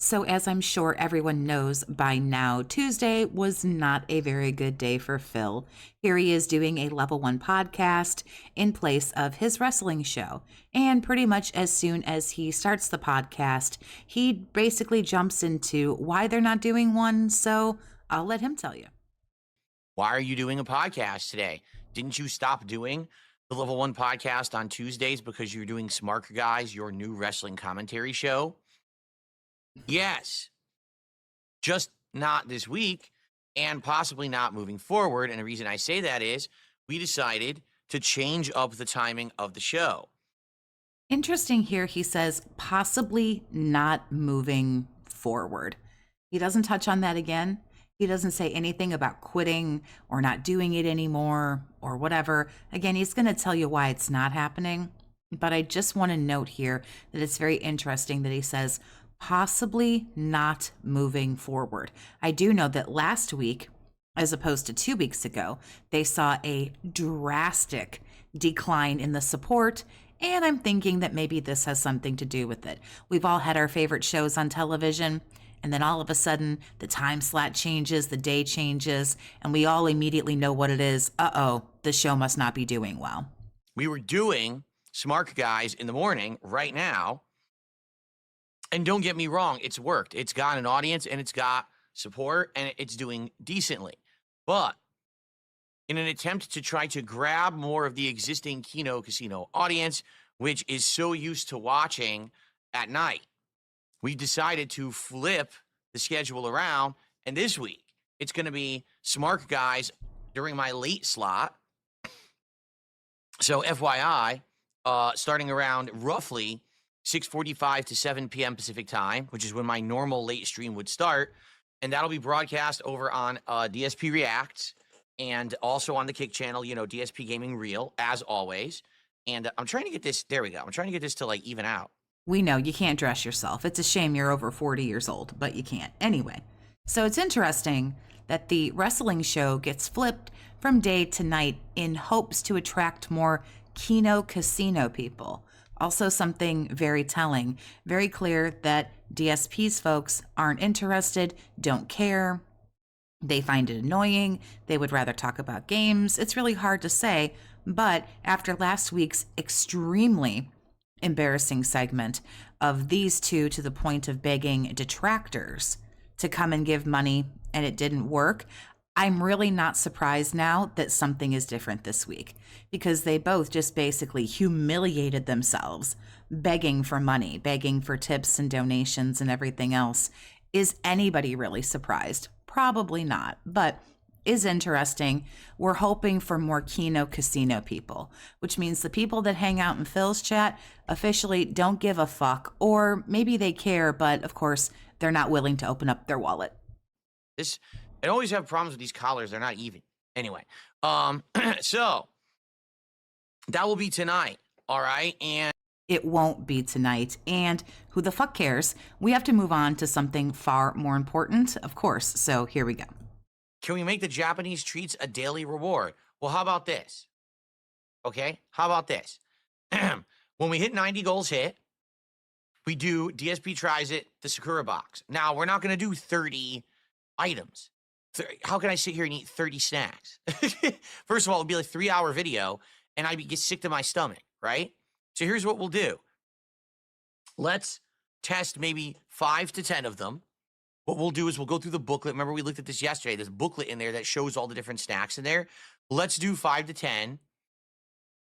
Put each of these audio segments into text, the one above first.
So, as I'm sure everyone knows by now, Tuesday was not a very good day for Phil. Here he is doing a level one podcast in place of his wrestling show. And pretty much as soon as he starts the podcast, he basically jumps into why they're not doing one. So, I'll let him tell you. Why are you doing a podcast today? Didn't you stop doing the Level 1 podcast on Tuesdays because you're doing Smart Guys, your new wrestling commentary show? Yes, just not this week and possibly not moving forward. And the reason I say that is we decided to change up the timing of the show. Interesting here, he says possibly not moving forward. He doesn't touch on that again. He doesn't say anything about quitting or not doing it anymore or whatever. Again, he's going to tell you why it's not happening. But I just want to note here that it's very interesting that he says possibly not moving forward. I do know that last week, as opposed to 2 weeks ago, they saw a drastic decline in the support. And I'm thinking that maybe this has something to do with it. We've all had our favorite shows on television. And then all of a sudden, the time slot changes, the day changes, and we all immediately know what it is. Uh-oh, the show must not be doing well. We were doing Smart Guys in the morning right now. And don't get me wrong, it's worked. It's got an audience and it's got support and it's doing decently. But in an attempt to try to grab more of the existing Kino Casino audience, which is so used to watching at night, we decided to flip the schedule around. And this week, it's going to be Smart Guys during my late slot. So FYI, starting around roughly 6:45 to 7 p.m. Pacific time, which is when my normal late stream would start. And that'll be broadcast over on DSP Reacts and also on the Kick channel, DSP Gaming Reel, as always. And I'm trying to get this, there we go. I'm trying to get this to even out. We know you can't dress yourself. It's a shame you're over 40 years old, but you can't. Anyway, so it's interesting that the wrestling show gets flipped from day to night in hopes to attract more Kino Casino people. Also something very telling, very clear that DSP's folks aren't interested, don't care. They find it annoying. They would rather talk about games. It's really hard to say, but after last week's extremely embarrassing segment of these two to the point of begging detractors to come and give money and it didn't work, I'm really not surprised now that something is different this week because they both just basically humiliated themselves begging for money, begging for tips and donations and everything else. Is anybody really surprised? Probably not, but is interesting. We're hoping for more Kino Casino people, which means the people that hang out in Phil's chat officially don't give a fuck, or maybe they care, but of course they're not willing to open up their wallet. I always have problems with these collars. They're not even. Anyway, so that will be tonight. All right. And it won't be tonight. And who the fuck cares? We have to move on to something far more important, of course. So here we go. Can we make the Japanese treats a daily reward? Well, how about this? Okay, how about this? When we hit 90 goals hit, we do DSP tries it, the Sakura box. Now, we're not going to do 30 items. How can I sit here and eat 30 snacks? First of all, it'll be like a 3-hour video, and I'd get sick to my stomach, right? So here's what we'll do. Let's test maybe 5 to 10 of them. What we'll do is we'll go through the booklet. Remember, we looked at this yesterday. There's a booklet in there that shows all the different snacks in there. Let's do 5 to 10.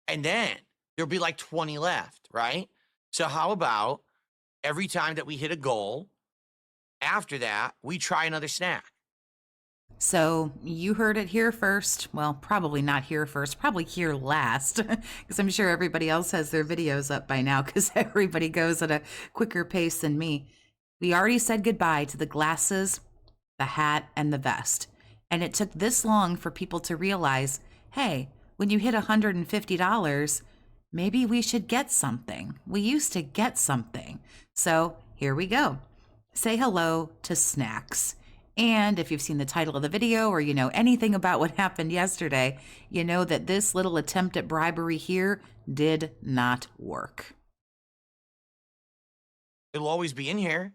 And then there'll be like 20 left, right? So how about every time that we hit a goal, after that, we try another snack? So you heard it here first. Well, probably not here first, probably here last, because I'm sure everybody else has their videos up by now because everybody goes at a quicker pace than me. We already said goodbye to the glasses, the hat, and the vest. And it took this long for people to realize, hey, when you hit $150, maybe we should get something. We used to get something. So here we go. Say hello to snacks. And if you've seen the title of the video or you know anything about what happened yesterday, you know that this little attempt at bribery here did not work. It'll always be in here.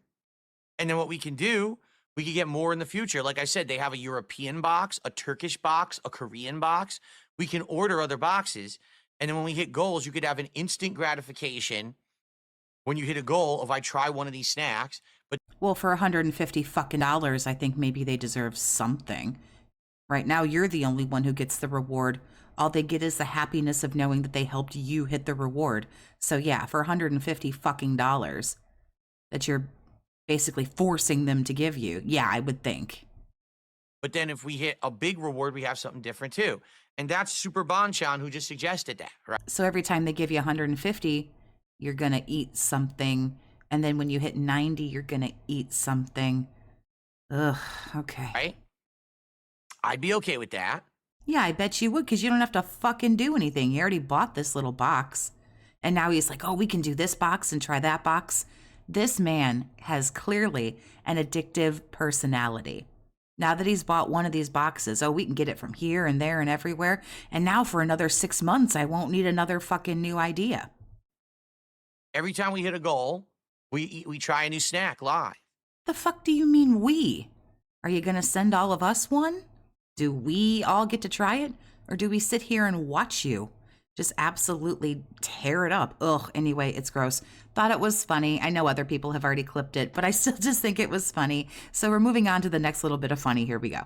And then what we can do, we can get more in the future. Like I said, they have a European box, a Turkish box, a Korean box. We can order other boxes. And then when we hit goals, you could have an instant gratification when you hit a goal of I try one of these snacks. But Well, for $150 fucking dollars, I think maybe they deserve something. Right now, you're the only one who gets the reward. All they get is the happiness of knowing that they helped you hit the reward. So yeah, for $150 fucking dollars that you're basically forcing them to give you. Yeah, I would think. But then if we hit a big reward, we have something different too. And that's Super Bonchan who just suggested that, right? So every time they give you 150, you're going to eat something. And then when you hit 90, you're going to eat something. Ugh, okay. Right? I'd be okay with that. Yeah, I bet you would, because you don't have to fucking do anything. You already bought this little box. And now he's like, oh, we can do this box and try that box. This man has clearly an addictive personality. Now that he's bought one of these boxes, oh, we can get it from here and there and everywhere. And now for another 6 months, I won't need another fucking new idea. Every time we hit a goal, we try a new snack live. The fuck do you mean we? Are you going to send all of us one? Do we all get to try it? Or do we sit here and watch you just absolutely tear it up? Ugh, anyway, it's gross. Thought it was funny. I know other people have already clipped it, but I still just think it was funny. So we're moving on to the next little bit of funny. Here we go.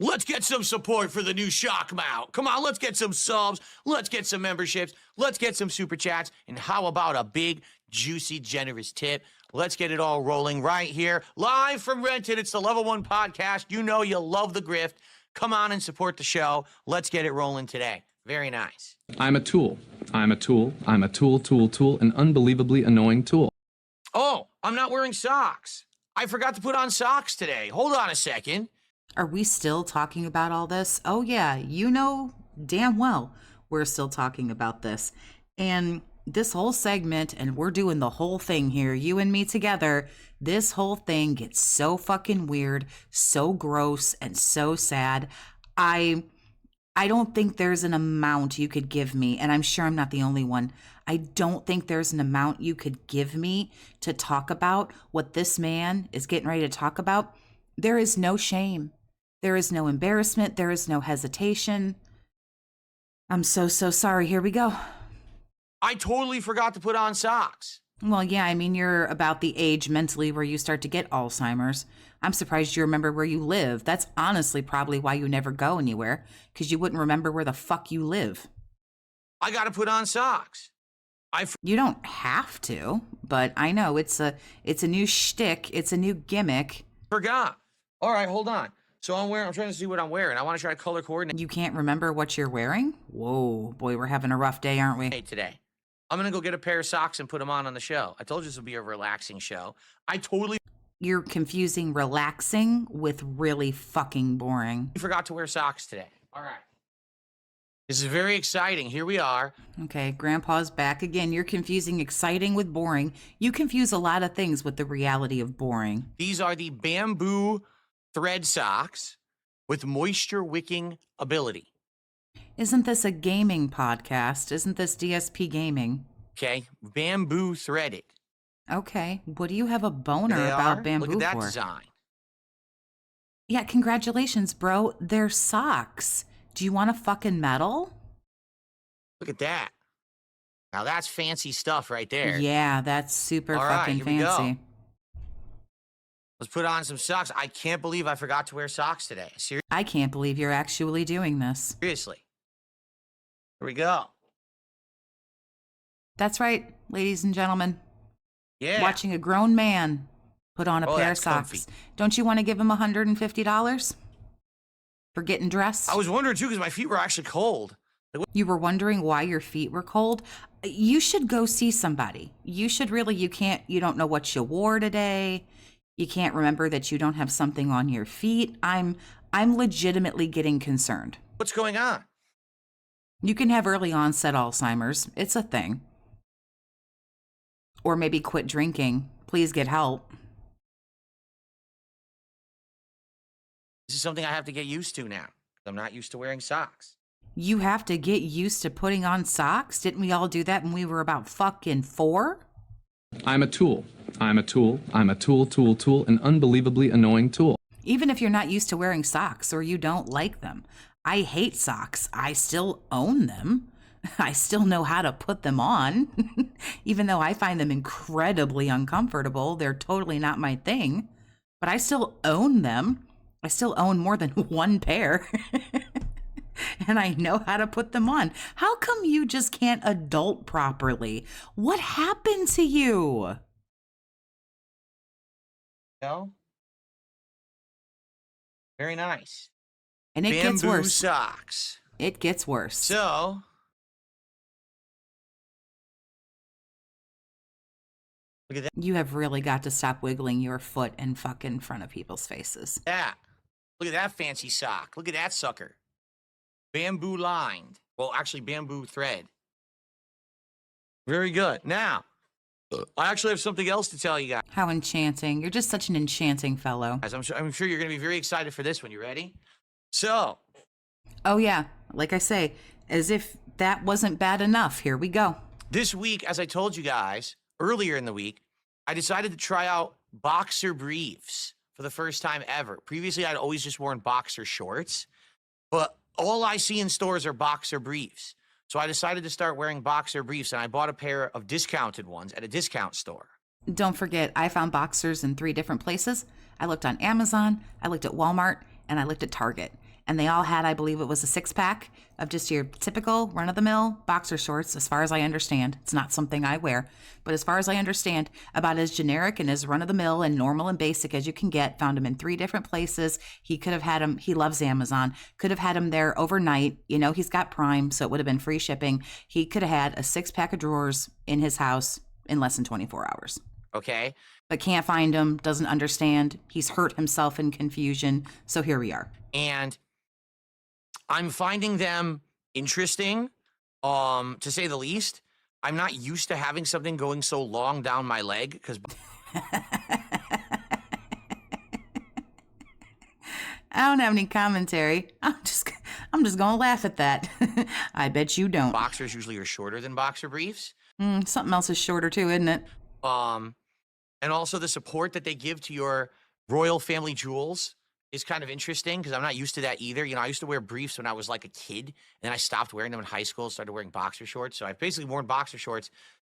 Let's get some support for the new shock mount. Come on, let's get some subs. Let's get some memberships. Let's get some super chats. And how about a big, juicy, generous tip? Let's get it all rolling right here. Live from Rented. It's the Level 1 podcast. You know you love the grift. Come on and support the show. Let's get it rolling today. Very nice. I'm a tool. I'm a tool. I'm a tool, an unbelievably annoying tool. Oh, I'm not wearing socks. I forgot to put on socks today. Hold on a second. Are we still talking about all this? Oh, yeah, you know damn well we're still talking about this. And this whole segment, and we're doing the whole thing here, you and me together, this whole thing gets so fucking weird, so gross, and so sad. I don't think there's an amount you could give me, and I'm sure I'm not the only one. I don't think there's an amount you could give me to talk about what this man is getting ready to talk about. There is no shame. There is no embarrassment. There is no hesitation. I'm so sorry. Here we go. I totally forgot to put on socks. Well, yeah, I mean, you're about the age mentally where you start to get Alzheimer's. I'm surprised you remember where you live. That's honestly probably why you never go anywhere, because you wouldn't remember where the fuck you live. I got to put on socks. You don't have to, but I know it's a new shtick. It's a new gimmick. Forgot. All right, hold on. So I'm trying to see what I'm wearing. I want to try to color coordinate. You can't remember what you're wearing? Whoa, boy, we're having a rough day, aren't we? Today. I'm going to go get a pair of socks and put them on the show. I told you this would be a relaxing show. You're confusing relaxing with really fucking boring. Forgot to wear socks today. All right. This is very exciting. Here we are. Okay, Grandpa's back again. You're confusing exciting with boring. You confuse a lot of things with the reality of boring. These are the bamboo thread socks with moisture wicking ability. Isn't this a gaming podcast? Isn't this DSP gaming? Okay, bamboo threaded. Okay, what do you have a boner about bamboo for? Look at that design. Yeah, congratulations, bro. They're socks. Do you want a fucking medal? Look at that. Now that's fancy stuff right there. Yeah, that's super fucking fancy. Let's put on some socks. I can't believe I forgot to wear socks today. Seriously? I can't believe you're actually doing this. Seriously. Here we go. That's right, ladies and gentlemen. Yeah. Watching a grown man put on a pair of socks. Comfy. Don't you want to give him $150 for getting dressed? I was wondering too, because my feet were actually cold. You were wondering why your feet were cold? You should go see somebody. You don't know what you wore today. You can't remember that you don't have something on your feet. I'm legitimately getting concerned. What's going on? You can have early onset Alzheimer's. It's a thing. Or maybe quit drinking. Please get help. This is something I have to get used to now. I'm not used to wearing socks. You have to get used to putting on socks? Didn't we all do that when we were about fucking 4? I'm a tool. I'm a tool. I'm a tool, an unbelievably annoying tool. Even if you're not used to wearing socks or you don't like them. I hate socks. I still own them. I still know how to put them on. Even though I find them incredibly uncomfortable, they're totally not my thing. But I still own them. I still own more than one pair. And I know how to put them on. How come you just can't adult properly? What happened to you? No? Very nice. And it gets Bamboo worse. socks. It gets worse. So, look at that. You have really got to stop wiggling your foot and fuck in front of people's faces. Look at that fancy sock. Look at that sucker. Bamboo lined. Well, actually, bamboo thread. Very good. Now, I actually have something else to tell you guys. How enchanting. You're just such an enchanting fellow. I'm sure you're going to be very excited for this one. You ready? So. Oh, yeah. Like I say, as if that wasn't bad enough. Here we go. This week, as I told you guys earlier in the week, I decided to try out boxer briefs for the first time ever. Previously, I'd always just worn boxer shorts, but all I see in stores are boxer briefs. So I decided to start wearing boxer briefs, and I bought a pair of discounted ones at a discount store. Don't forget, I found boxers in 3 different places. I looked on Amazon, I looked at Walmart, and I looked at Target. And they all had, I believe it was a 6-pack of just your typical run-of-the-mill boxer shorts, as far as I understand. It's not something I wear. But as far as I understand, about as generic and as run-of-the-mill and normal and basic as you can get. Found them in 3 different places. He could have had them, he loves Amazon, could have had them there overnight. You know, he's got Prime, so it would have been free shipping. He could have had a 6-pack of drawers in his house in less than 24 hours. Okay? But can't find them, doesn't understand. He's hurt himself in confusion. So here we are. And I'm finding them interesting, to say the least. I'm not used to having something going so long down my leg because I don't have any commentary. I'm just gonna laugh at that. I bet you don't. boxers usually are shorter than boxer briefs. Something else is shorter too, isn't it? And also the support that they give to your royal family jewels is kind of interesting because I'm not used to that either. You know, I used to wear briefs when I was like a kid, and then I stopped wearing them in high school, started wearing boxer shorts. So I've basically worn boxer shorts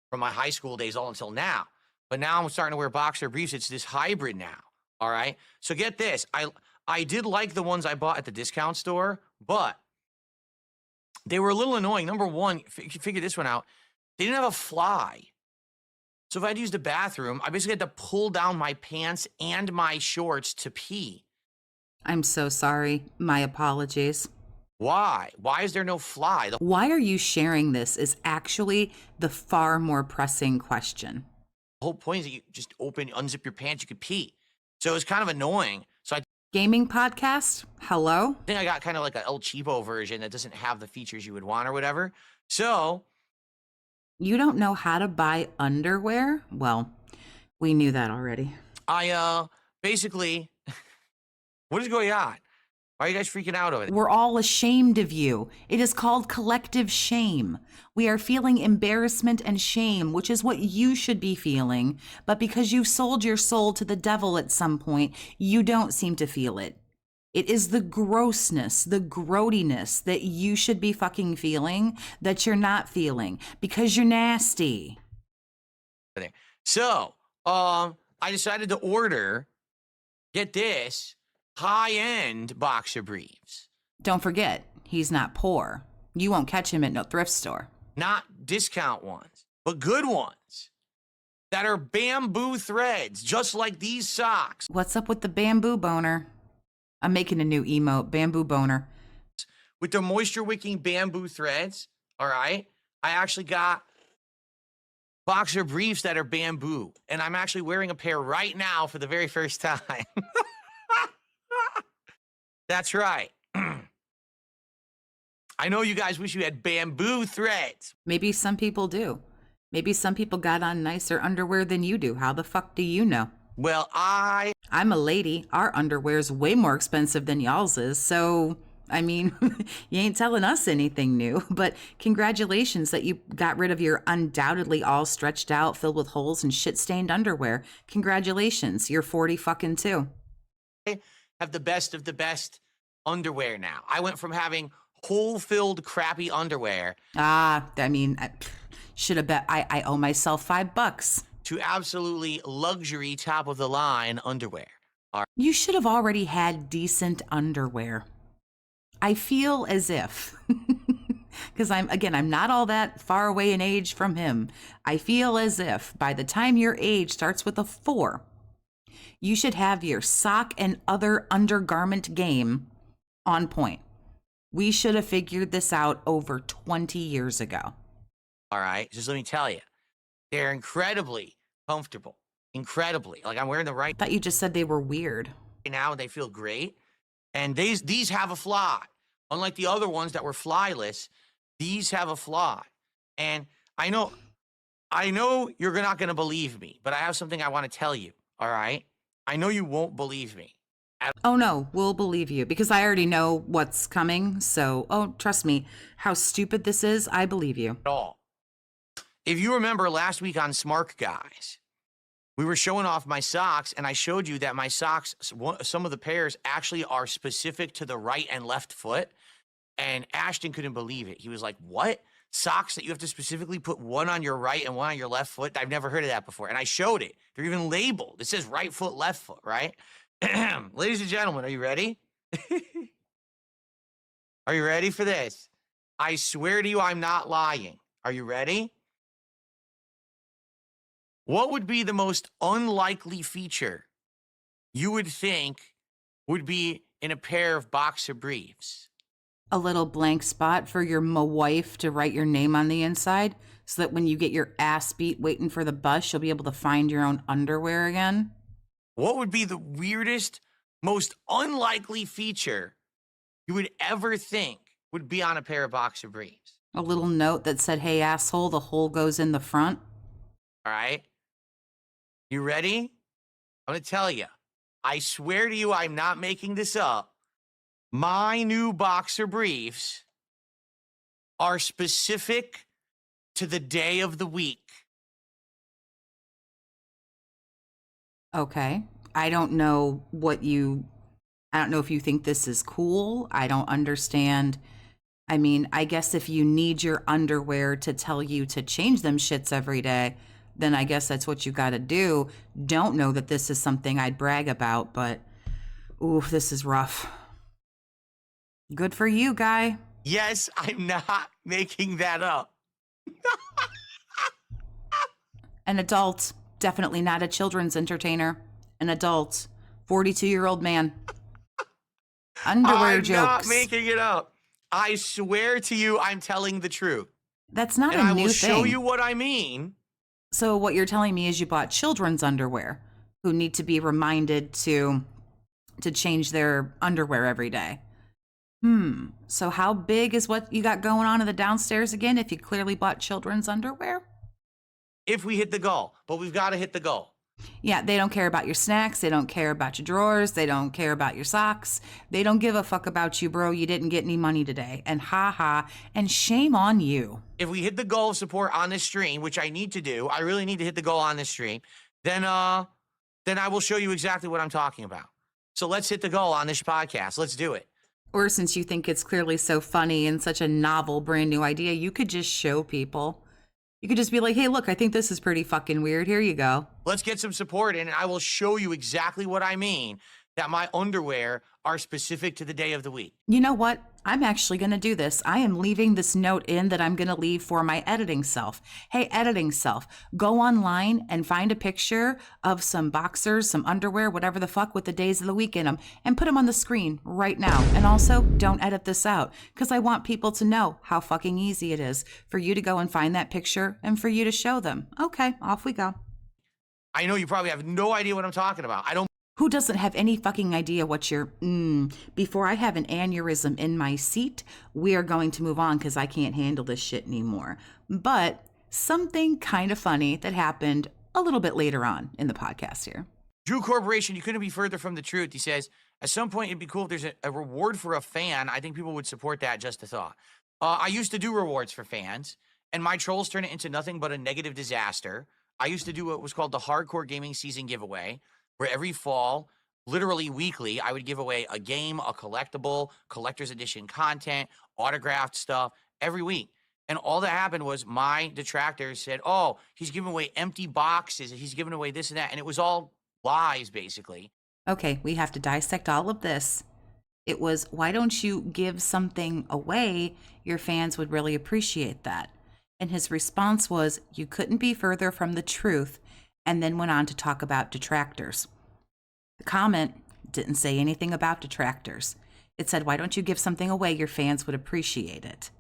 from my high school days all until now. But now I'm starting to wear boxer briefs. It's this hybrid now. All right. So get this. I did like the ones I bought at the discount store, but they were a little annoying. Number one, figure this one out. They didn't have a fly. So if I had used the bathroom, I basically had to pull down my pants and my shorts to pee. I'm so sorry. My apologies. Why? Why is there no fly? Why are you sharing this is actually the far more pressing question. The whole point is that you just unzip your pants, you could pee. So it was kind of annoying. So I Gaming podcast? Hello? think I got kind of like a El Cheapo version that doesn't have the features you would want or whatever. So You don't know how to buy underwear? Well, we knew that already. I basically, what is going on? Why are you guys freaking out over it? We're all ashamed of you. It is called collective shame. We are feeling embarrassment and shame, which is what you should be feeling. But because you've sold your soul to the devil at some point, you don't seem to feel it. It is the grossness, the grody-ness that you should be fucking feeling that you're not feeling because you're nasty. So, I decided to order, get this, high-end boxer briefs. Don't forget, he's not poor. You won't catch him at no thrift store. Not discount ones, but good ones that are bamboo threads, just like these socks. What's up with the bamboo boner? I'm making a new emote, bamboo boner. With the moisture-wicking bamboo threads, all right? I actually got boxer briefs that are bamboo, and I'm actually wearing a pair right now for the very first time. That's right. I know you guys wish you had bamboo threads. Maybe some people do. Maybe some people got on nicer underwear than you do. How the fuck do you know? Well, I'm a lady. Our underwear's way more expensive than y'all's is, so I mean, you ain't telling us anything new, but congratulations that you got rid of your undoubtedly all stretched out, filled with holes and shit-stained underwear. Congratulations, you're 40 fucking two. I have the best of the best underwear now. I went from having hole-filled crappy underwear I mean, I should have bet I owe myself $5. to absolutely luxury top of the line underwear. You should have already had decent underwear. I feel as if, because I'm not all that far away in age from him. I feel as if by the time your age starts with a 4, you should have your sock and other undergarment game on point. We should have figured this out over 20 years ago. All right, just let me tell you, they're incredibly comfortable. Incredibly. Like I'm wearing the right I thought you just said they were weird. now and they feel great. And these have a fly. Unlike the other ones that were flyless, these have a fly. And I know you're not going to believe me, but I have something I want to tell you, all right? I know you won't believe me. Oh no, we'll believe you because I already know what's coming. So, trust me, how stupid this is, I believe you. At all. If you remember last week on Smart Guys, we were showing off my socks, and I showed you that my socks, some of the pairs actually are specific to the right and left foot. And Ashton couldn't believe it. He was like, what? Socks that you have to specifically put one on your right and one on your left foot? I've never heard of that before. And I showed it. They're even labeled. It says right foot, left foot, right? Ladies and gentlemen, are you ready? Are you ready for this? I swear to you, I'm not lying. Are you ready? What would be the most unlikely feature you would think would be in a pair of boxer briefs? A little blank spot for your wife to write your name on the inside so that when you get your ass beat waiting for the bus, you'll be able to find your own underwear again. What would be the weirdest, most unlikely feature you would ever think would be on a pair of boxer briefs? A little note that said, hey, asshole, the hole goes in the front. All right. You ready? I'm going to tell you. I swear to you, I'm not making this up. My new boxer briefs are specific to the day of the week. Okay. I don't know if you think this is cool. I don't understand. I mean, I guess if you need your underwear to tell you to change them shits every day, then I guess that's what you got to do. Don't know that this is something I'd brag about, but ooh, this is rough. Good for you, guy. Yes, I'm not making that up. An adult, definitely not a children's entertainer. An adult, 42-year-old man. Underwear jokes. I'm not making it up. I swear to you, I'm telling the truth. That's not and a new I will thing. show you what I mean. So what you're telling me is you bought children's underwear who need to be reminded to change their underwear every day. So how big is what you got going on in the downstairs again if you clearly bought children's underwear? If we hit the goal, but we've got to hit the goal. Yeah, they don't care about your snacks. They don't care about your drawers. They don't care about your socks. They don't give a fuck about you, bro. You didn't get any money today. And and shame on you. If we hit the goal of support on this stream, which I need to do, I really need to hit the goal on this stream, then I will show you exactly what I'm talking about. So let's hit the goal on this podcast. Let's do it. Or since you think it's clearly so funny and such a novel, brand new idea, you could just show people. You could just be like, hey, look, I think this is pretty fucking weird. Here you go. Let's get some support in, and I will show you exactly what I mean, that my underwear are specific to the day of the week. You know what? I'm actually going to do this. I am leaving this note in that I'm going to leave for my editing self. Hey, editing self, go online and find a picture of some boxers, some underwear, whatever the fuck with the days of the week in them, and put them on the screen right now. And also, don't edit this out because I want people to know how fucking easy it is for you to go and find that picture and for you to show them. Okay, off we go. I know you probably have no idea what I'm talking about. Who doesn't have any fucking idea what you're... Before I have an aneurysm in my seat, we are going to move on because I can't handle this shit anymore. But something kind of funny that happened a little bit later on in the podcast here. Drew Corporation, you couldn't be further from the truth. He says, at some point, it'd be cool if there's a reward for a fan. I think people would support that, just a thought. I used to do rewards for fans, and my trolls turned it into nothing but a negative disaster. I used to do what was called the Hardcore Gaming Season Giveaway, where every fall, literally weekly, I would give away a game, a collectible, collector's edition content, autographed stuff every week. And all that happened was my detractors said, oh, he's giving away empty boxes, he's giving away this and that. And it was all lies, basically. Okay, we have to dissect all of this. It was, why don't you give something away? Your fans would really appreciate that. And his response was, you couldn't be further from the truth, and then went on to talk about detractors. The comment didn't say anything about detractors. It said, why don't you give something away? Your fans would appreciate it.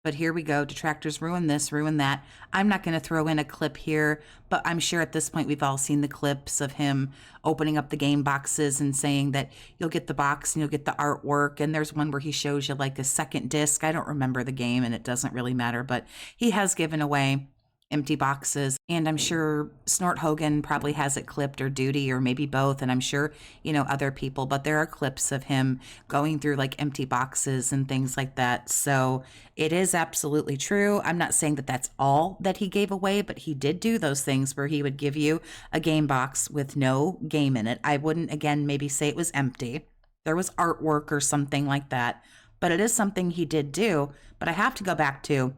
But here we go. Detractors ruin this, ruin that. I'm not going to throw in a clip here, but I'm sure at this point we've all seen the clips of him opening up the game boxes and saying that you'll get the box and you'll get the artwork. And there's one where he shows you like a second disc. I don't remember the game and it doesn't really matter, but he has given away empty boxes. And I'm sure Snort Hogan probably has it clipped, or Duty, or maybe both. And I'm sure, other people, but there are clips of him going through like empty boxes and things like that. So it is absolutely true. I'm not saying that that's all that he gave away, but he did do those things where he would give you a game box with no game in it. I wouldn't, again, maybe say it was empty. There was artwork or something like that, but it is something he did do. But I have to go back to,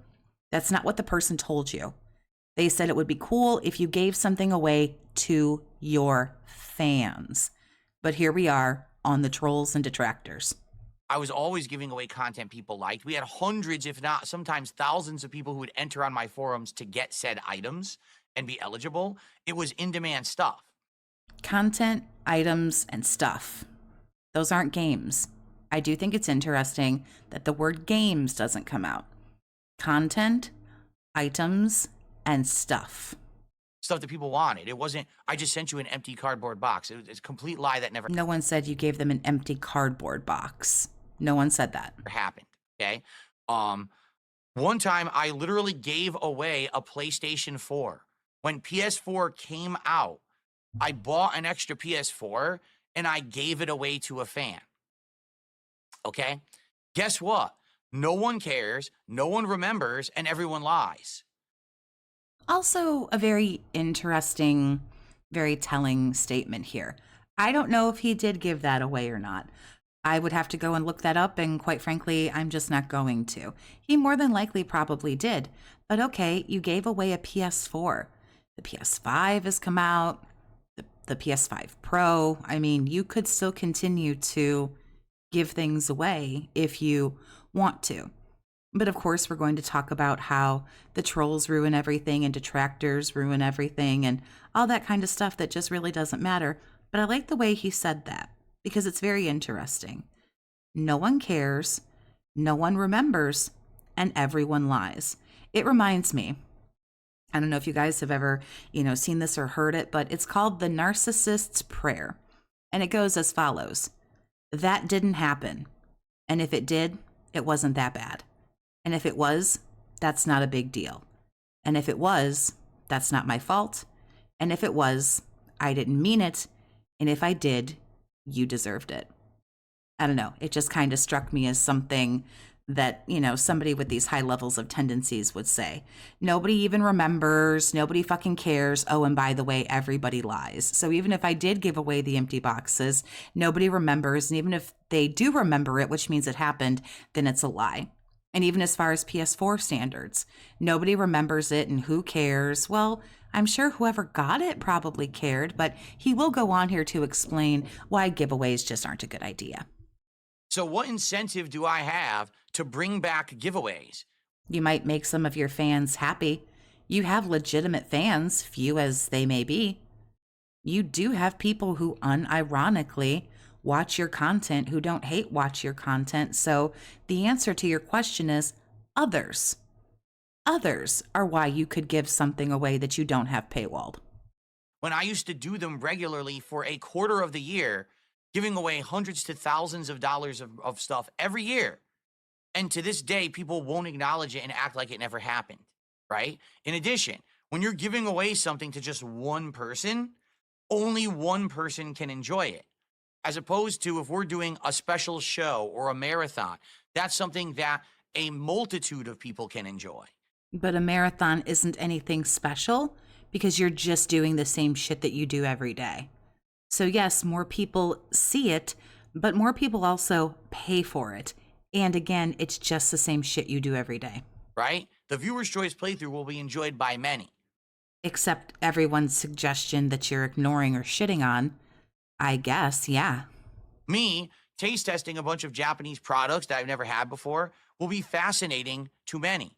that's not what the person told you. They said it would be cool if you gave something away to your fans. But here we are on the trolls and detractors. I was always giving away content people liked. We had hundreds, if not sometimes thousands of people who would enter on my forums to get said items and be eligible. It was in-demand stuff. Content, items, and stuff. Those aren't games. I do think it's interesting that the word games doesn't come out. Content, items, and stuff. Stuff that people wanted. It wasn't, I just sent you an empty cardboard box. It's a complete lie that never No one said you gave them an empty cardboard box. No one said that. happened. Okay. One time I literally gave away a PlayStation 4. When PS4 came out, I bought an extra PS4 and I gave it away to a fan. Okay. Guess what? No one cares, no one remembers, and everyone lies. Also, a very interesting, very telling statement here. I don't know if he did give that away or not. I would have to go and look that up, and quite frankly, I'm just not going to. He more than likely probably did. But okay, you gave away a PS4. The PS5 has come out, the PS5 Pro. I mean, you could still continue to give things away if you want to. But of course, we're going to talk about how the trolls ruin everything and detractors ruin everything and all that kind of stuff that just really doesn't matter. But I like the way he said that because it's very interesting. No one cares, no one remembers, and everyone lies. It reminds me, I don't know if you guys have ever, seen this or heard it, but it's called the narcissist's prayer. And it goes as follows. That didn't happen. And if it did, it wasn't that bad. And if it was, that's not a big deal. And if it was, that's not my fault. And if it was, I didn't mean it. And if I did, you deserved it. I don't know. It just kind of struck me as something that, somebody with these high levels of tendencies would say. Nobody even remembers. Nobody fucking cares. Oh, and by the way, everybody lies. So even if I did give away the empty boxes, nobody remembers. And even if they do remember it, which means it happened, then it's a lie. And even as far as PS4 standards, nobody remembers it and who cares? Well, I'm sure whoever got it probably cared, but he will go on here to explain why giveaways just aren't a good idea. So what incentive do I have to bring back giveaways? You might make some of your fans happy. You have legitimate fans, few as they may be. You do have people who unironically watch your content, who don't hate watch your content. So the answer to your question is others. Others are why you could give something away that you don't have paywalled. When I used to do them regularly for a quarter of the year, giving away hundreds to thousands of dollars of stuff every year. And to this day, people won't acknowledge it and act like it never happened, right? In addition, when you're giving away something to just one person, only one person can enjoy it. As opposed to if we're doing a special show or a marathon, that's something that a multitude of people can enjoy. But a marathon isn't anything special because you're just doing the same shit that you do every day. So yes, more people see it, but more people also pay for it. And again, it's just the same shit you do every day. Right? The viewer's choice playthrough will be enjoyed by many. Except everyone's suggestion that you're ignoring or shitting on, I guess, yeah. Me, taste testing a bunch of Japanese products that I've never had before will be fascinating to many.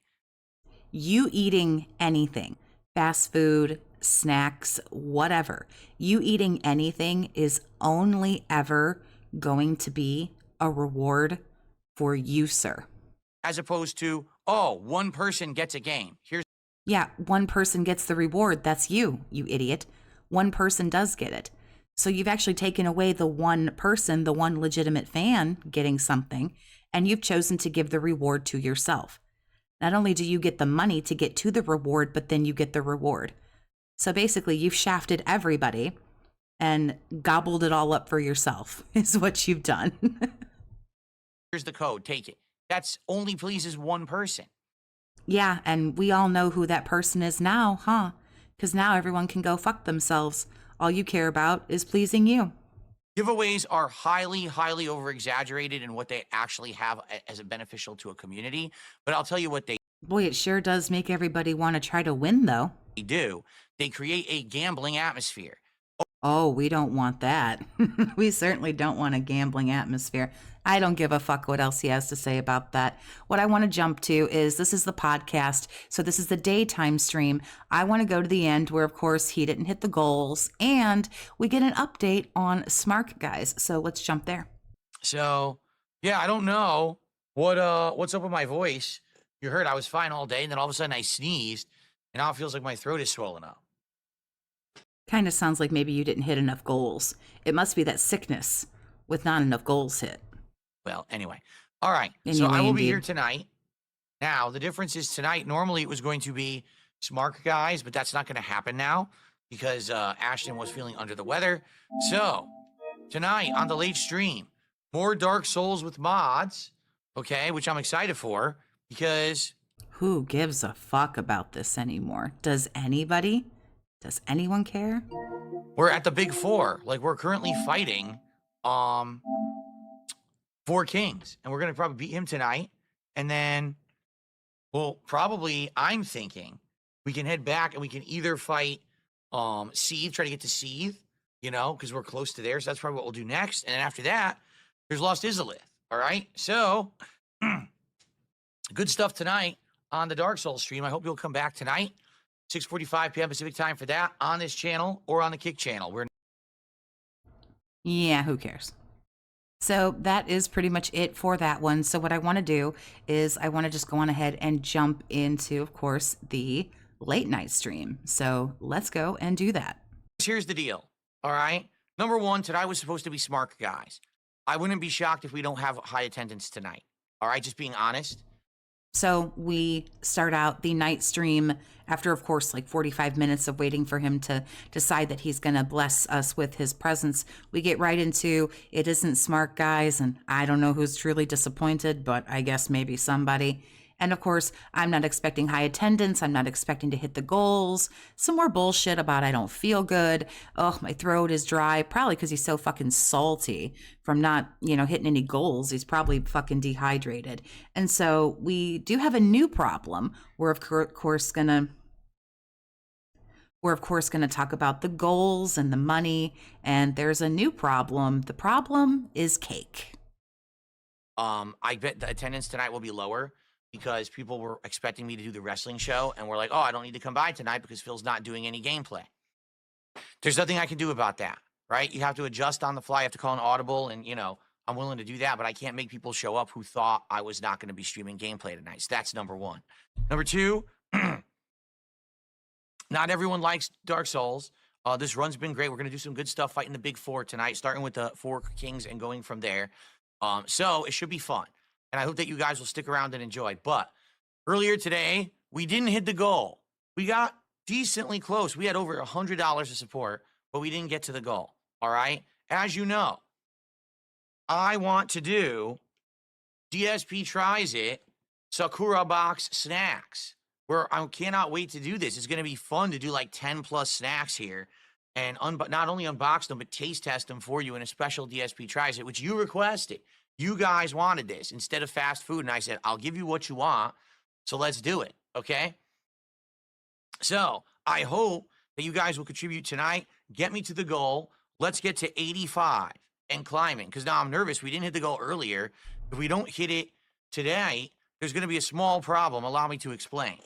You eating anything, fast food, snacks, whatever, you eating anything is only ever going to be a reward for you, sir. As opposed to, oh, one person gets a game. Yeah, one person gets the reward. That's you, you idiot. One person does get it. So you've actually taken away the one person, the one legitimate fan getting something, and you've chosen to give the reward to yourself. Not only do you get the money to get to the reward, but then you get the reward. So basically, you've shafted everybody and gobbled it all up for yourself, is what you've done. Here's the code. Take it. That's only pleases one person. Yeah, and we all know who that person is now, huh? Because now everyone can go fuck themselves. All you care about is pleasing you. Giveaways are highly, highly over-exaggerated in what they actually have as a beneficial to a community. But I'll tell you what they Boy, it sure does make everybody want to try to win, though. do. They create a gambling atmosphere. Oh, we don't want that. We certainly don't want a gambling atmosphere. I don't give a fuck what else he has to say about that. What I want to jump to is this is the podcast. So this is the daytime stream. I want to go to the end where, of course, he didn't hit the goals and we get an update on Smart Guys. So let's jump there. So, yeah, I don't know what's up with my voice. You heard I was fine all day, and then all of a sudden I sneezed, and now it feels like my throat is swollen up. Kind of sounds like maybe you didn't hit enough goals. It must be that sickness with not enough goals hit. Well, anyway. All right. Anyway, so I will be indeed. here tonight. Now, the difference is tonight, normally it was going to be Smart Guys, but that's not going to happen now because Ashton was feeling under the weather. So, tonight on the late stream, more Dark Souls with mods, okay, which I'm excited for because... Who gives a fuck about this anymore? Does anybody? Does anyone care? We're at the big four. Like, we're currently fighting 4 kings, and we're going to probably beat him tonight. And then, well, probably, I'm thinking we can head back and we can either fight Seethe, try to get to Seethe, you know, because we're close to there. So that's probably what we'll do next. And then after that, there's Lost Izalith. All right. So, good stuff tonight on the Dark Souls stream. I hope you'll come back tonight. 6:45 p.m. Pacific time for that on this channel or on the Kick channel. Yeah, who cares? So that is pretty much it for that one. So what I want to do is I want to just go on ahead and jump into, of course, the late night stream. So let's go and do that. Here's the deal. All right. Number one, tonight was supposed to be Smart Guys. I wouldn't be shocked if we don't have high attendance tonight. All right. Just being honest. So we start out the night stream after, of course, like 45 minutes of waiting for him to decide that he's going to bless us with his presence. We get right into it isn't Smart Guys, and I don't know who's truly disappointed, but I guess maybe somebody. And of course, I'm not expecting high attendance. I'm not expecting to hit the goals. Some more bullshit about I don't feel good. Oh, my throat is dry. Probably because he's so fucking salty from not, hitting any goals. He's probably fucking dehydrated. And so we do have a new problem. We're of course gonna talk about the goals and the money. And there's a new problem. The problem is cake. I bet the attendance tonight will be lower, because people were expecting me to do the wrestling show, and we're like, oh, I don't need to come by tonight because Phil's not doing any gameplay. There's nothing I can do about that, right? You have to adjust on the fly. You have to call an audible, and, I'm willing to do that, but I can't make people show up who thought I was not going to be streaming gameplay tonight. So that's number one. Number two, not everyone likes Dark Souls. This run's been great. We're going to do some good stuff fighting the big four tonight, starting with the 4 kings and going from there. So it should be fun. And I hope that you guys will stick around and enjoy. But earlier today, we didn't hit the goal. We got decently close. We had over $100 of support. but we didn't get to the goal. All right. As you know, I want to do DSP tries it, Sakura box snacks, where I cannot wait to do this. It's going to be fun to do like 10 plus snacks here and not only unbox them, but taste test them for you in a special DSP tries it, which you requested. You guys wanted this instead of fast food. And I said, I'll give you what you want. So let's do it. Okay. So I hope that you guys will contribute tonight. Get me to the goal. Let's get to 85 and climbing. Because now I'm nervous. We didn't hit the goal earlier. If we don't hit it today, there's going to be a small problem. Allow me to explain.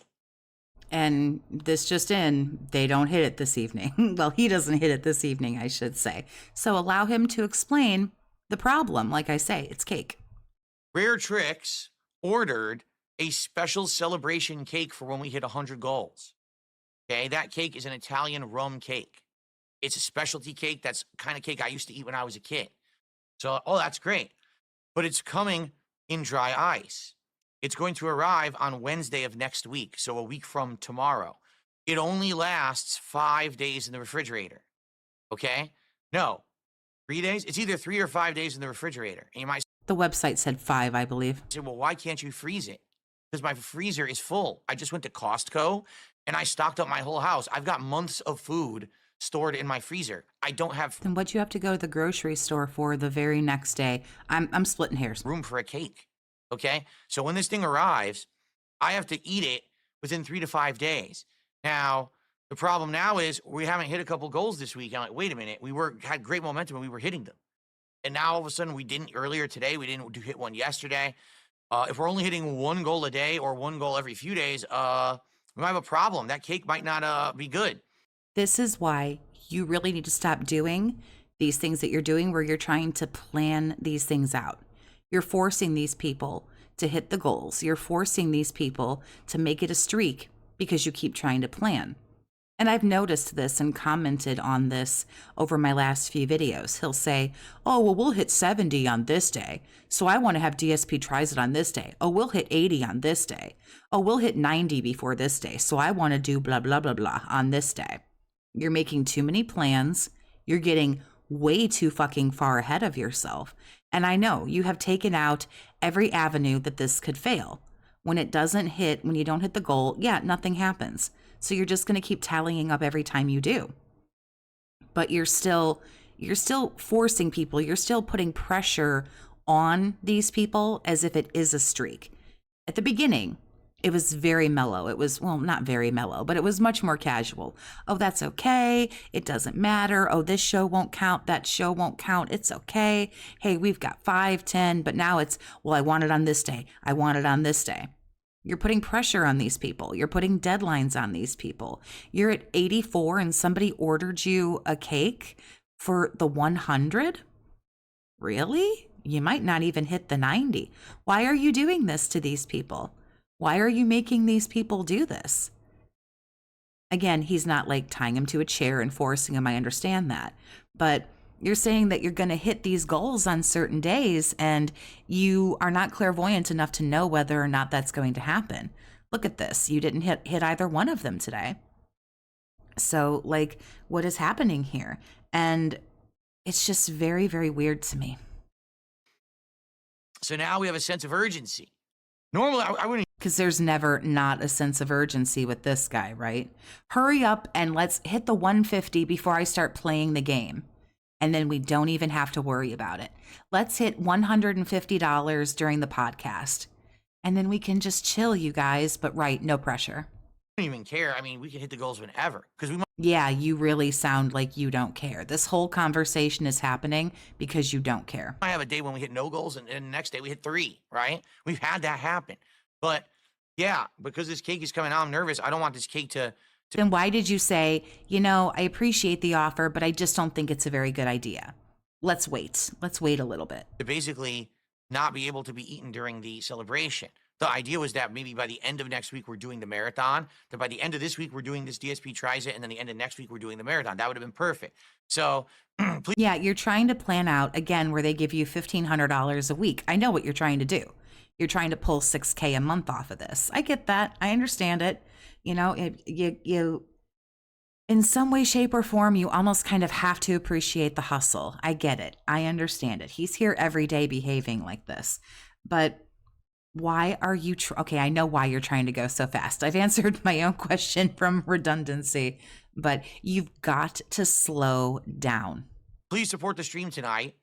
And this just in, they don't hit it this evening. Well, he doesn't hit it this evening, I should say. So allow him to explain the problem. Like I say, it's cake. Rare Tricks ordered a special celebration cake for when we hit 100 goals. Okay, that cake is an Italian rum cake. It's a specialty cake. That's the kind of cake I used to eat when I was a kid. So, oh, that's great. But it's coming in dry ice. It's going to arrive on Wednesday of next week, so a week from tomorrow. It only lasts 5 days in the refrigerator, okay? No, 3 days? It's either 3 or 5 days in the refrigerator. And you might The website said 5, I believe. say, well, why can't you freeze it? Because my freezer is full. I just went to Costco, and I stocked up my whole house. I've got months of food stored in my freezer. I don't have Then what'd you have to go to the grocery store for the very next day? I'm splitting hairs. room for a cake. Okay. So when this thing arrives, I have to eat it within 3 to 5 days. Now, the problem now is we haven't hit a couple goals this week. I'm like, wait a minute. Had great momentum and we were hitting them. And now all of a sudden we didn't earlier today. We didn't hit one yesterday. If we're only hitting one goal a day or one goal every few days, we might have a problem. That cake might not be good. This is why you really need to stop doing these things that you're doing where you're trying to plan these things out. You're forcing these people to hit the goals. You're forcing these people to make it a streak because you keep trying to plan. And I've noticed this and commented on this over my last few videos. He'll say, oh, well, we'll hit 70 on this day. So I want to have DSP tries it on this day. Oh, we'll hit 80 on this day. Oh, we'll hit 90 before this day. So I want to do blah, blah, blah, blah on this day. You're making too many plans. You're getting way too fucking far ahead of yourself. And I know you have taken out every avenue that this could fail. When it doesn't hit, when you don't hit the goal, yeah, nothing happens. So you're just going to keep tallying up every time you do. But you're still forcing people. You're still putting pressure on these people as if it is a streak. At the beginning, it was very mellow. It was, well, not very mellow, but it was much more casual. Oh, that's okay. It doesn't matter. Oh, this show won't count. That show won't count. It's okay. Hey, we've got 5, 10, but now it's, well, I want it on this day. I want it on this day. You're putting pressure on these people. You're putting deadlines on these people. You're at 84 and somebody ordered you a cake for the 100? Really? You might not even hit the 90. Why are you doing this to these people? Why are you making these people do this? Again, he's not like tying him to a chair and forcing him. I understand that. But you're saying that you're going to hit these goals on certain days and you are not clairvoyant enough to know whether or not that's going to happen. Look at this. You didn't hit either one of them today. So, like, what is happening here? And it's just very, very weird to me. So now we have a sense of urgency. Normally, I wouldn't. Because there's never not a sense of urgency with this guy, right? Hurry up and let's hit the 150 before I start playing the game. And then we don't even have to worry about it. Let's hit $150 during the podcast. And then we can just chill, you guys. But right, no pressure. I don't even care. I mean, we can hit the goals whenever. Because we Yeah, you really sound like you don't care. This whole conversation is happening because you don't care. might have a day when we hit no goals and the next day we hit 3, right? We've had that happen. But yeah, because this cake is coming out, I'm nervous. I don't want this cake to Then why did you say, you know, I appreciate the offer, but I just don't think it's a very good idea? Let's wait. Let's wait a little bit. basically not be able to be eaten during the celebration. The idea was that maybe by the end of next week, we're doing the marathon. That by the end of this week, we're doing this DSP tries it. And then the end of next week, we're doing the marathon. That would have been perfect. So please. Yeah, you're trying to plan out, again, where they give you $1,500 a week. I know what you're trying to do. You're trying to pull $6K a month off of this. I get that. I understand it. You know, In some way, shape, or form, you almost kind of have to appreciate the hustle. I get it. I understand it. He's here every day behaving like this. But why are you okay, I know why you're trying to go so fast. I've answered my own question from redundancy, but you've got to slow down. Please support the stream tonight.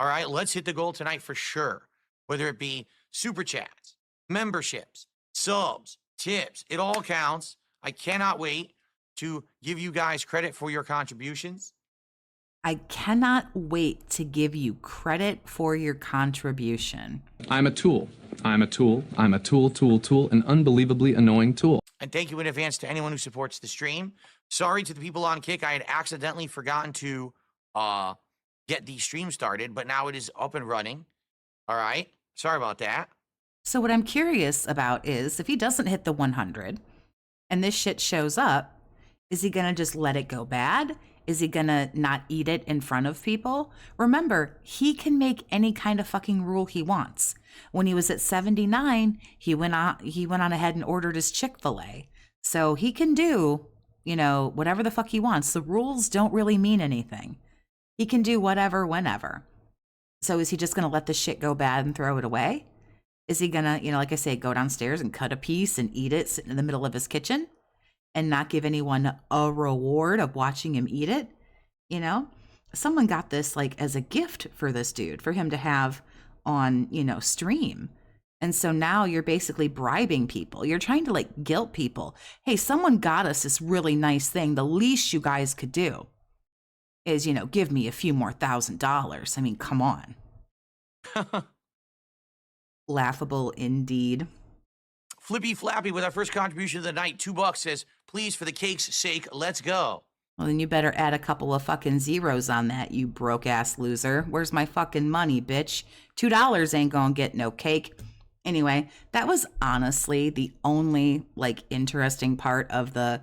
All right, let's hit the goal tonight for sure. Whether it be super chats, memberships, subs, tips, it all counts. I cannot wait to give you guys credit for your contributions. I cannot wait to give you credit for your contribution. I'm a tool. I'm a tool. I'm a tool, an unbelievably annoying tool. And thank you in advance to anyone who supports the stream. Sorry to the people on Kick. I had accidentally forgotten to get the stream started, but now it is up and running. All right. Sorry about that. So what I'm curious about is if he doesn't hit the 100 and this shit shows up, is he going to just let it go bad? Is he going to not eat it in front of people? Remember, he can make any kind of fucking rule he wants. When he was at 79, he went on ahead and ordered his Chick-fil-A. So he can do, whatever the fuck he wants. The rules don't really mean anything. He can do whatever, whenever. So is he just going to let this shit go bad and throw it away? Is he going to, like I say, go downstairs and cut a piece and eat it sitting in the middle of his kitchen and not give anyone a reward of watching him eat it? Someone got this like as a gift for this dude, for him to have on, stream. And so now you're basically bribing people. You're trying to like guilt people. Hey, someone got us this really nice thing. The least you guys could do is, give me a few more $1,000. I mean, come on. Laughable indeed. Flippy Flappy with our first contribution of the night, $2 says, please, for the cake's sake, let's go. Well, then you better add a couple of fucking zeros on that, you broke ass loser. Where's my fucking money, bitch? $2 ain't gonna get no cake. Anyway, that was honestly the only interesting part of the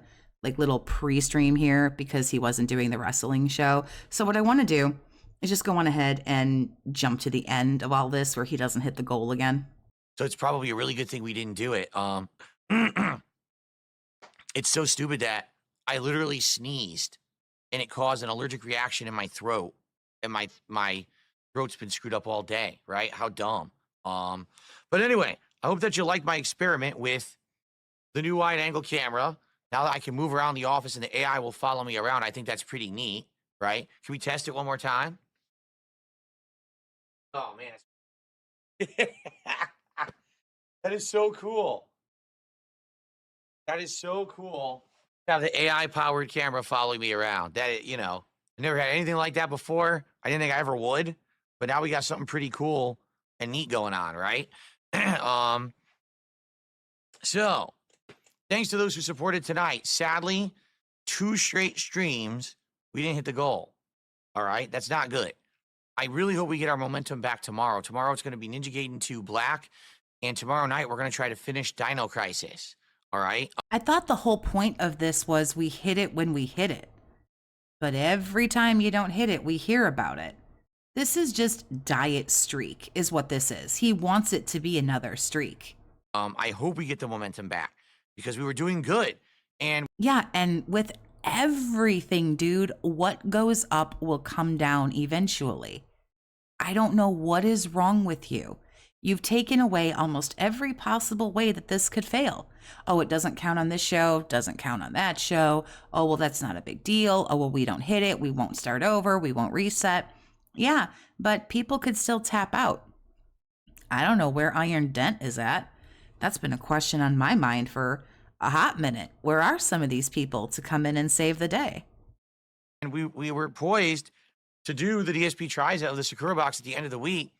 little pre-stream here, because he wasn't doing the wrestling show. So what I want to do is just go on ahead and jump to the end of all this where he doesn't hit the goal again. So it's probably a really good thing we didn't do it. It's so stupid that I literally sneezed and it caused an allergic reaction in my throat, and my throat's been screwed up all day, right? How dumb. But anyway, I hope that you like my experiment with the new wide angle camera. Now that I can move around the office and the AI will follow me around, I think that's pretty neat, right? Can we test it one more time? Oh, man. That is so cool. That is so cool. Have the AI-powered camera follow me around. That, I never had anything like that before. I didn't think I ever would. But now we got something pretty cool and neat going on, right? So, thanks to those who supported tonight. Sadly, 2 straight streams, we didn't hit the goal. All right? That's not good. I really hope we get our momentum back tomorrow. Tomorrow it's going to be Ninja Gaiden 2 Black. And tomorrow night we're going to try to finish Dino Crisis. All right? I thought the whole point of this was we hit it when we hit it. But every time you don't hit it, we hear about it. This is just diet streak is what this is. He wants it to be another streak. I hope we get the momentum back because we were doing good. And yeah, and with everything, dude, what goes up will come down eventually. I don't know what is wrong with you. You've taken away almost every possible way that this could fail. Oh, it doesn't count on this show, doesn't count on that show. Oh, well, that's not a big deal. Oh, well, we don't hit it. We won't start over. We won't reset. Yeah, but people could still tap out. I don't know where Iron Dent is at. That's been a question on my mind for a hot minute. Where are some of these people to come in and save the day? And we were poised to do the DSP tries out of the Sakura box at the end of the week.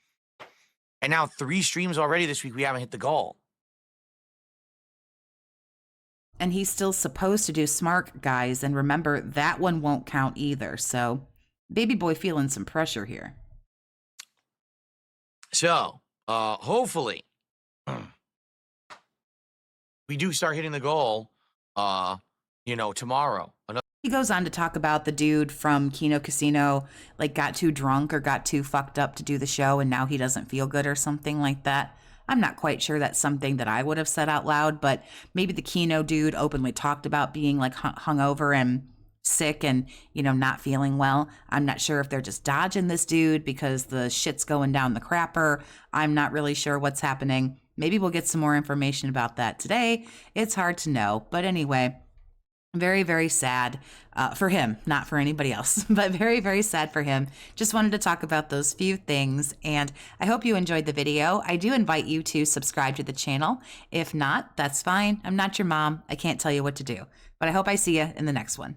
And now 3 streams already this week, we haven't hit the goal. And he's still supposed to do Smart Guys. And remember, that one won't count either. So, baby boy feeling some pressure here. So, hopefully, we do start hitting the goal, tomorrow. He goes on to talk about the dude from Kino Casino, got too drunk or got too fucked up to do the show, and now he doesn't feel good or something like that. I'm not quite sure that's something that I would have said out loud, but maybe the Kino dude openly talked about being hungover and sick and, not feeling well. I'm not sure if they're just dodging this dude because the shit's going down the crapper. I'm not really sure what's happening. Maybe we'll get some more information about that today. It's hard to know. But anyway, very, very sad for him, not for anybody else, but very, very sad for him. Just wanted to talk about those few things, and I hope you enjoyed the video. I do invite you to subscribe to the channel. If not, that's fine. I'm not your mom. I can't tell you what to do, but I hope I see you in the next one.